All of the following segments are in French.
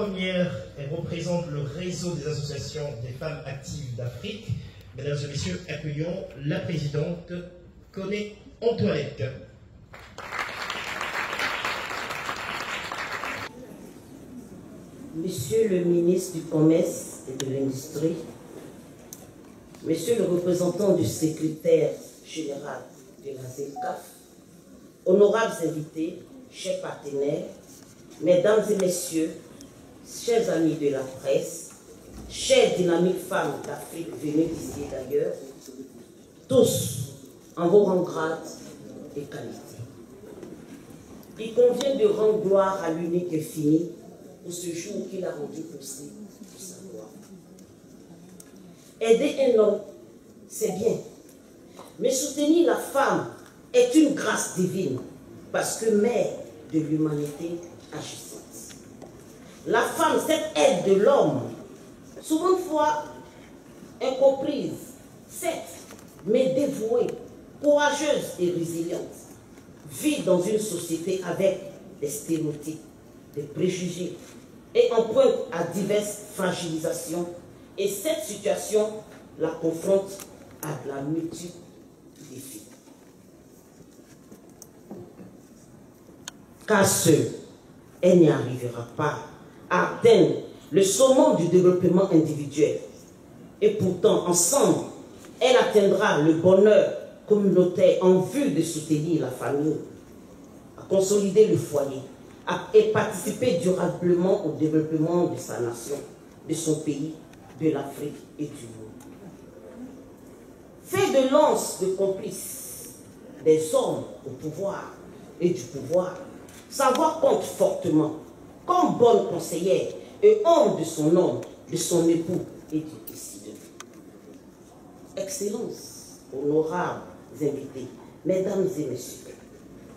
première, elle représente le réseau des associations des femmes actives d'Afrique. Mesdames et messieurs, accueillons la présidente Koné Antoinette. Monsieur le ministre du Commerce et de l'Industrie, Monsieur le représentant du secrétaire général de la ZELCAF, honorables invités, chers partenaires, mesdames et messieurs, chers amis de la presse, chères dynamiques femmes d'Afrique venues d'ici et d'ailleurs, tous en vos rangs grades et qualités. Il convient de rendre gloire à l'unique infini pour ce jour qu'il a rendu possible pour sa gloire. Aider un homme, c'est bien, mais soutenir la femme est une grâce divine parce que mère de l'humanité agissante. La femme, cette aide de l'homme, souvent une fois incomprise, certes, mais dévouée, courageuse et résiliente, vit dans une société avec des stéréotypes, des préjugés et emprunte à diverses fragilisations. Et cette situation la confronte à de la multitude de défis. Car seule, elle n'y arrivera pas à atteindre le summum du développement individuel. Et pourtant, ensemble, elle atteindra le bonheur communautaire en vue de soutenir la famille, à consolider le foyer et participer durablement au développement de sa nation, de son pays, de l'Afrique et du monde. Fait de lance de complices des hommes au pouvoir et du pouvoir, sa voix compte fortement comme bonne conseillère et homme de son homme, de son époux et du décideur. Excellences, honorables invités, mesdames et messieurs,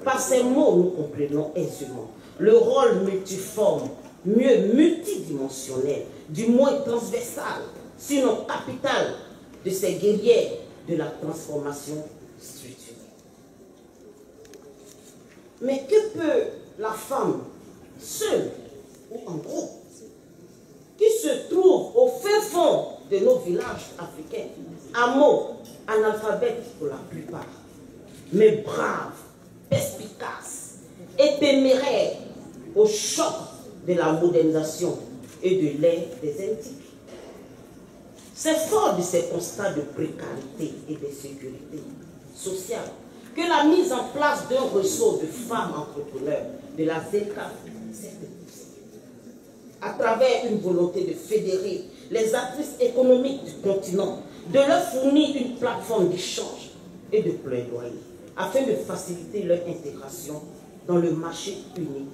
par ces mots nous comprenons aisément le rôle multiforme, mieux multidimensionnel, du moins transversal, sinon capital de ces guerrières de la transformation structurelle. Mais que peut la femme, seule ou en groupe, qui se trouve au fin fond de nos villages africains, hameaux, analphabètes pour la plupart, mais braves, perspicaces et téméraires au choc de la modernisation et de l'ère des antiques. C'est fort de ces constats de précarité et de sécurité sociale que la mise en place d'un réseau de femmes entrepreneurs de la ZELCAF s'est possible. À travers une volonté de fédérer les actrices économiques du continent, de leur fournir une plateforme d'échange et de plaidoyer, afin de faciliter leur intégration dans le marché unique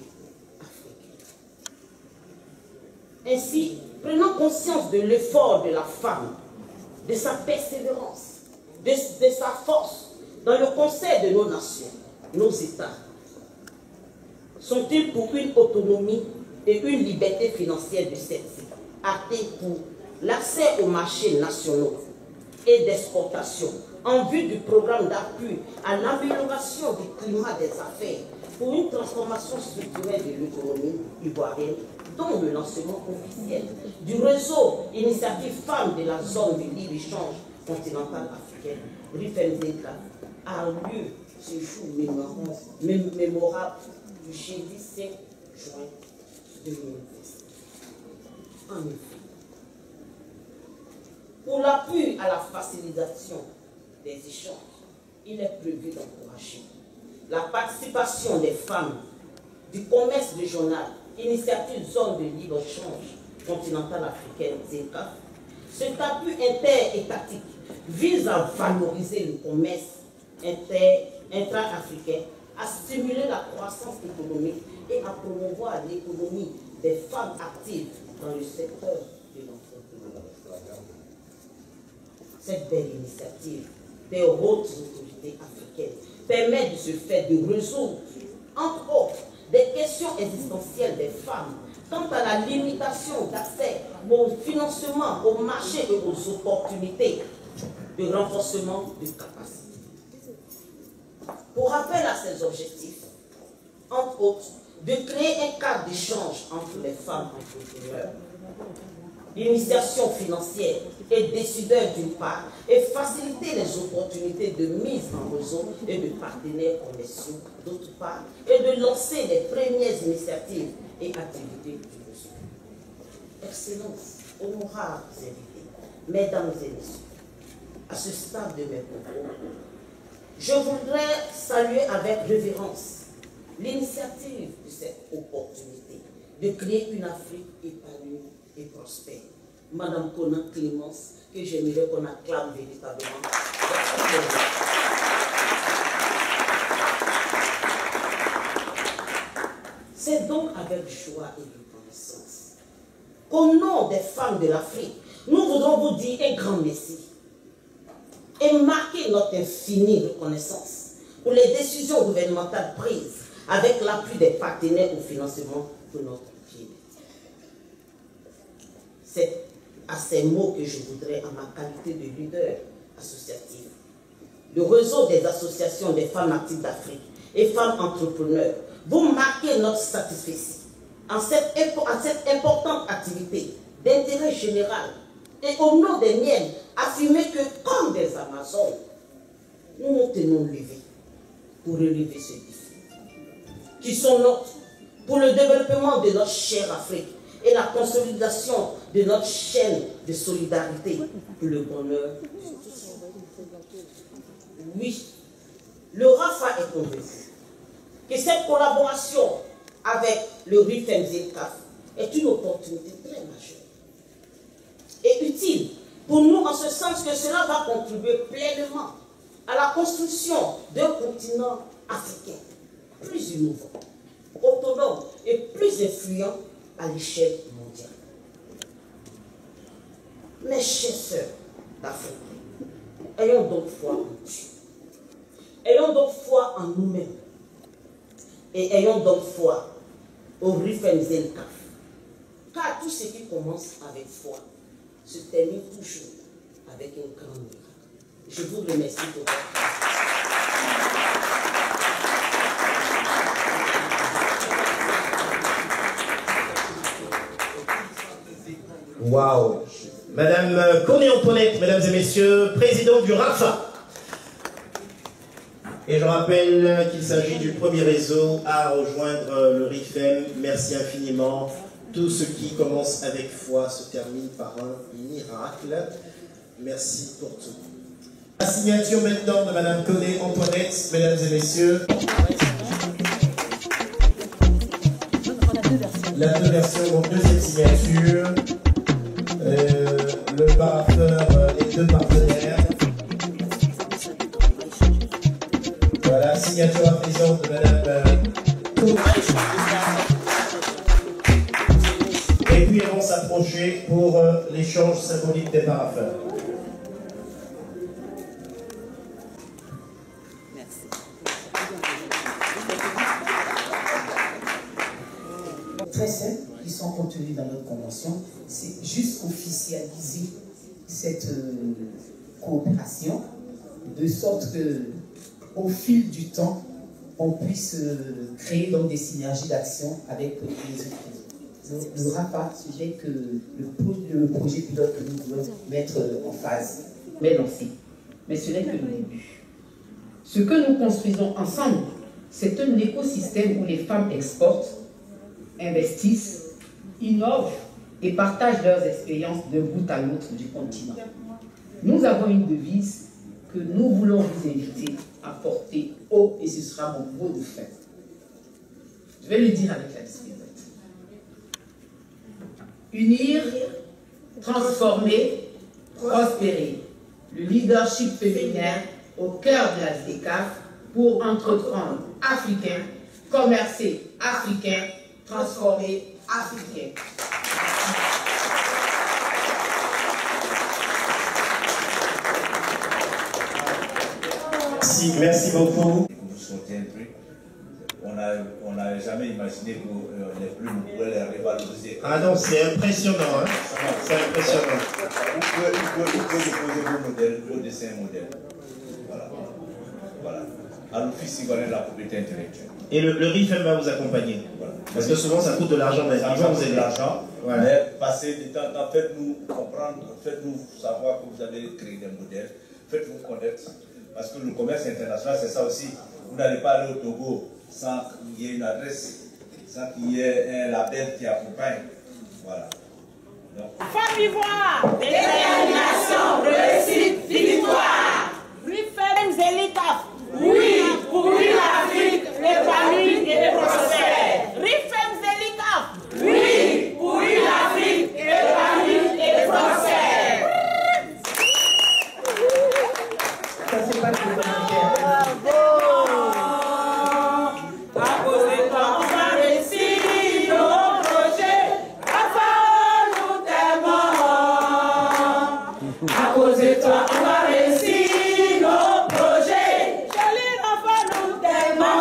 africain. Ainsi, prenant conscience de l'effort de la femme, de sa persévérance, de sa force, dans le concert de nos nations, nos États, sont-ils pour une autonomie et une liberté financière de celle-ci, actée pour l'accès aux marchés nationaux et d'exportation, en vue du programme d'appui à l'amélioration du climat des affaires pour une transformation structurelle de l'économie ivoirienne, dont le lancement officiel du réseau Initiative Femmes de la zone de libre-échange continentale africaine, RIFEMZELCAF, a lieu ce jour mémorable du jeudi 5 juin 2010. En effet, pour l'appui à la facilitation des échanges, il est prévu d'encourager la participation des femmes du commerce régional, Initiative Zone de libre-échange continentale africaine, ZELCAF. Cet appui interétatique vise à valoriser le commerce intra-africain, à stimuler la croissance économique et à promouvoir l'économie des femmes actives dans le secteur de l'entrepreneuriat. Cette belle initiative des hautes autorités africaines permet de se faire de résoudre, entre autres, des questions existentielles des femmes quant à la limitation d'accès au financement, au marché et aux opportunités de renforcement de capacité. Pour rappel à ces objectifs, entre autres, de créer un cadre d'échange entre les femmes entrepreneurs, l'initiation financière et décideurs d'une part, et faciliter les opportunités de mise en réseau et de partenaires commerciaux d'autre part, et de lancer les premières initiatives et activités du réseau. Excellences, honorables invités, mesdames et messieurs, à ce stade de mes propos, je voudrais saluer avec révérence l'initiative de cette opportunité de créer une Afrique épanouie et prospère. Madame Conan Clémence, que j'aimerais qu'on acclame véritablement. C'est donc avec joie et reconnaissance qu'au nom des femmes de l'Afrique, nous voudrons vous dire un grand merci et marquer notre infinie reconnaissance pour les décisions gouvernementales prises avec l'appui des partenaires au financement de notre pays. C'est à ces mots que je voudrais, en ma qualité de leader associatif, le réseau des associations des femmes actives d'Afrique et femmes entrepreneurs, vous marquer notre satisfaction en cette importante activité d'intérêt général et au nom des miennes, affirmer que comme des Amazones, nous nous tenons levés pour relever ce défi, qui sont nôtres pour le développement de notre chère Afrique et la consolidation de notre chaîne de solidarité pour le bonheur de tous. Oui, le RAFA est convaincu que cette collaboration avec le RIFEMZCAF est une opportunité très majeure et utile pour nous en ce sens que cela va contribuer pleinement à la construction d'un continent africain plus innovant, autonome et plus influent à l'échelle mondiale. Mes chères sœurs d'Afrique, ayons donc foi en Dieu. Ayons donc foi en nous-mêmes. Et ayons donc foi au RIFEMZCAF. Car tout ce qui commence avec foi se termine toujours avec un grand miracle. Je vous remercie pour votre Waouh! Madame Koné-Antoinette, mesdames et messieurs, présidente du RAFA. Et je rappelle qu'il s'agit du premier réseau à rejoindre le RIFEM. Merci infiniment. Tout ce qui commence avec foi se termine par un miracle. Merci pour tout. La signature maintenant de Madame Koné-Antoinette, mesdames et messieurs. La deux versions, donc deuxième signature. Le parapheur et deux partenaires. Voilà, signature à présent de Madame Et puis elles vont s'approcher pour l'échange symbolique des parapheurs. Très simples qui sont contenus dans notre convention, c'est juste officialiser cette coopération de sorte que au fil du temps, on puisse créer donc des synergies d'action avec les autres. Le RAFA, c'est que le projet pilote que nous voulons mettre en phase, mais lancé. Mais ce n'est que le début. Ce que nous construisons ensemble, c'est un écosystème où les femmes exportent, investissent, innovent et partagent leurs expériences d'un bout à l'autre du continent. Nous avons une devise que nous voulons vous inviter à porter haut et ce sera mon mot de fin. Je vais le dire avec la discipline. Unir, transformer, prospérer. Le leadership féminin au cœur de la SDCAF pour entreprendre africain, commercer africain, transformer africain. Merci beaucoup. Vous sortez un truc. On n'avait jamais imaginé que les plumes pourraient les revaloriser. Ah non, c'est impressionnant. Hein? C'est impressionnant. Vous pouvez déposer vos modèles, vos dessins modèles. Voilà. Voilà. À l'office, il connaît la propriété intellectuelle. Et le RIFEM va vous accompagner. Voilà. Parce que souvent ça coûte de l'argent, mais ça vous coûte avez de l'argent. Voilà. Mais passez du temps, faites-nous comprendre, faites-nous savoir que vous avez créé des modèles, faites-nous connaître. Parce que le commerce international, c'est ça aussi. Vous n'allez pas aller au Togo sans qu'il y ait une adresse, sans qu'il y ait un label qui accompagne. Voilà. Femme Ivoire, détermination, réussite, victoire. Rifem Zelika, oui, pour une Afrique épanouie et prospère. Rifem Zelika, oui, pour une Afrique épanouie et prospère. Ça, c'est pas tout commentaire. À cause de toi, on va réussir nos projets. Rafa, nous t'aimons. À cause de toi, on va réussir nos projets. Jolie Rafa, nous t'aimons.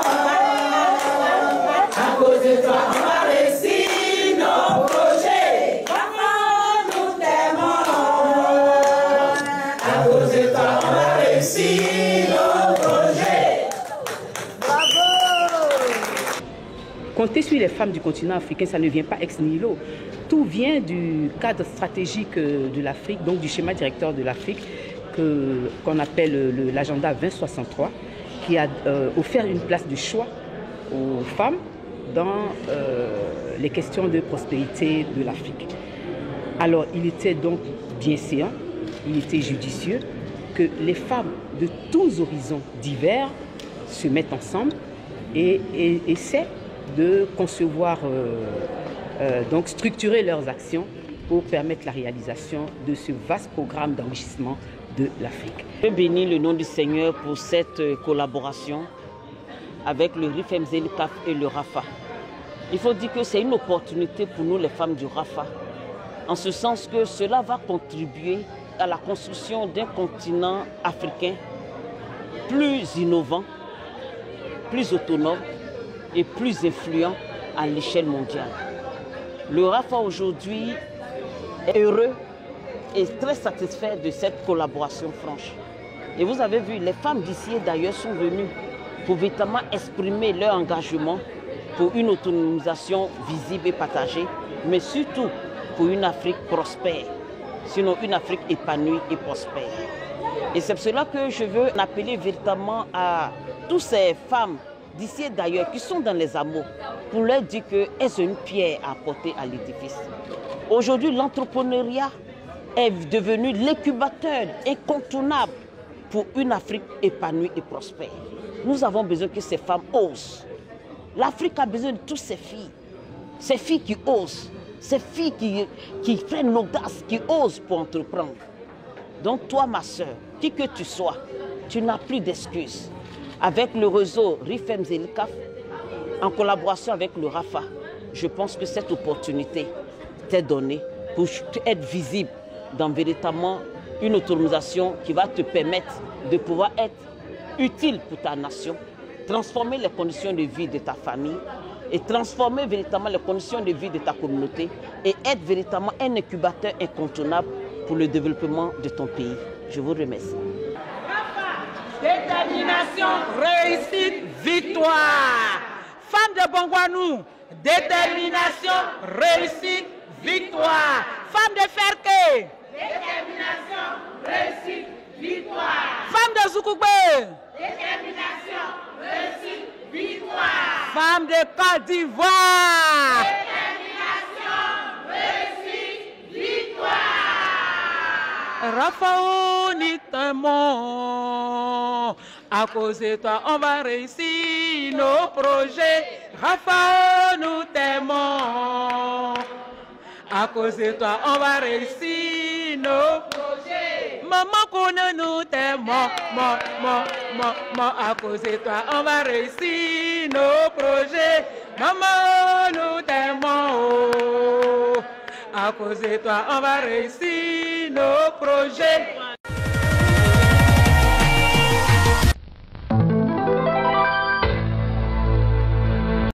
À cause de toi, on va réussir nos projets. Rafa, nous t'aimons. À cause de toi, on va réussir nos projets. Compter sur les femmes du continent africain, ça ne vient pas ex nihilo. Tout vient du cadre stratégique de l'Afrique, donc du schéma directeur de l'Afrique, qu'on appelle l'agenda 2063, qui a offert une place de choix aux femmes dans les questions de prospérité de l'Afrique. Alors, il était donc bien séant, il était judicieux que les femmes de tous horizons divers se mettent ensemble et essaient de concevoir, donc structurer leurs actions pour permettre la réalisation de ce vaste programme d'enrichissement de l'Afrique. Je bénis le nom du Seigneur pour cette collaboration avec le Rifem Zelika et le Rafa. Il faut dire que c'est une opportunité pour nous les femmes du Rafa, en ce sens que cela va contribuer à la construction d'un continent africain plus innovant, plus autonome et plus influent à l'échelle mondiale. Le Rafa aujourd'hui est heureux et très satisfait de cette collaboration franche. Et vous avez vu, les femmes d'ici et d'ailleurs sont venues pour véritablement exprimer leur engagement pour une autonomisation visible et partagée, mais surtout pour une Afrique prospère, sinon une Afrique épanouie et prospère. Et c'est pour cela que je veux appeler véritablement à toutes ces femmes d'ici et d'ailleurs qui sont dans les hameaux pour leur dire qu'elles ont une pierre à apporter à l'édifice. Aujourd'hui, l'entrepreneuriat est devenu l'incubateur incontournable pour une Afrique épanouie et prospère. Nous avons besoin que ces femmes osent. L'Afrique a besoin de toutes ces filles qui osent, ces filles qui prennent l'audace, qui osent pour entreprendre. Donc toi, ma soeur, qui que tu sois, tu n'as plus d'excuses. Avec le réseau Rifem Zelika, en collaboration avec le Rafa, je pense que cette opportunité t'est donnée pour être visible dans véritablement une autonomisation qui va te permettre de pouvoir être utile pour ta nation, transformer les conditions de vie de ta famille et transformer véritablement les conditions de vie de ta communauté et être véritablement un incubateur incontournable pour le développement de ton pays. Je vous remercie. Détermination, réussite, victoire. Femme de Bongwanou, détermination, réussite, victoire. Femme de Ferke, détermination, réussite, victoire. Femme de Zoukoubé, détermination, réussite, victoire. Femme de Côte d'Ivoire, détermination, réussite, victoire. Rafa, ni t'aimons. À cause de toi, on va réussir nos projets. Rafa, nous t'aimons. À cause de toi, on va réussir nos projets. Maman, qu'on nous t'aimons. Maman, à cause de toi, on va réussir nos projets. Maman, nous t'aimons. À cause de toi, on va réussir nos projets.